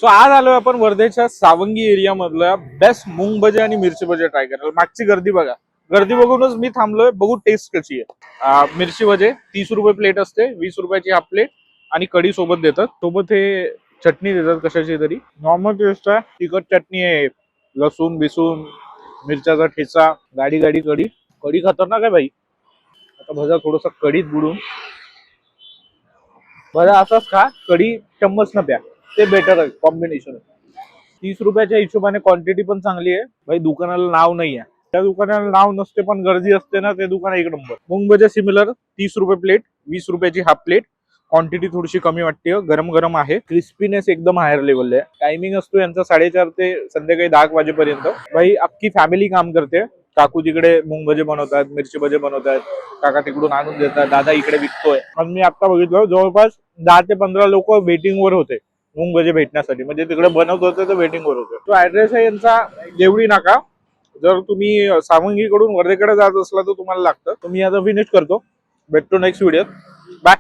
So आज आलोय आपण वर्धेच्या सावंगी एरिया मधल्या बेस्ट मूंग भजे आणि मिरची भजे ट्राय करायला. मागची गर्दी बघा, गर्दी बघूनच मी थांबलोय, बघू टेस्ट कशी आहे. मिरची भजे 30 रुपये प्लेट असते, 20 रुपयाची हाफ प्लेट आणि कढी सोबत देतात. सोबत हे चटणी देतात कशाची तरी, नॉर्मल टेस्ट आहे. तिखट चटणी आहे, लसूण बिसून, मिरच्याचा ठेचा, गाडी गाडी कढी. कढी खतरनाक आहे भाई. आता भजा थोडस कढीत बुडून, भजा असाच खा, कढी चम्मच न प्या, ते बेटर आहे कॉम्बिनेशन. 30 रुपयाच्या हिशोबाने क्वांटिटी पण चांगली आहे भाई. दुकानाला नाव नाही आहे, त्या दुकानाला नाव नसते पण गर्दी असते ना, ते दुकान एक नंबर. मूंग भजे सिमिलर 30 रुपये प्लेट, 20 रुपयाची हाफ प्लेट. क्वांटिटी थोडीशी कमी वाटते, गरम गरम आहे. क्रिस्पीनेस एकदम हायर लेवल आहे. टायमिंग असतो यांचा 4:30 ते संध्याकाळी 10 वाजेपर्यंत. भाई अख्खी फॅमिली काम करते. काकू तिकडे मूंग भजे बनवतात, मिरची भजे बनवतात, काका तिकडून आणून देतात, दादा इकडे विकतोय. पण मी आता बघितलं जवळपास 10 ते 15 लोक वेटिंग वर होते मूंग भजे भेटण्यासाठी. म्हणजे तिकडे बनवत होते तर वेटिंग वर होते. तो ऍड्रेस आहे यांचा देवळी नाका. जर तुम्ही सावंगीकडून वर्धेकडे जात असला तर तुम्हाला लागतं. तुम्ही आता फिनिश करतो, भेटतो नेक्स्ट व्हिडिओ. बाय.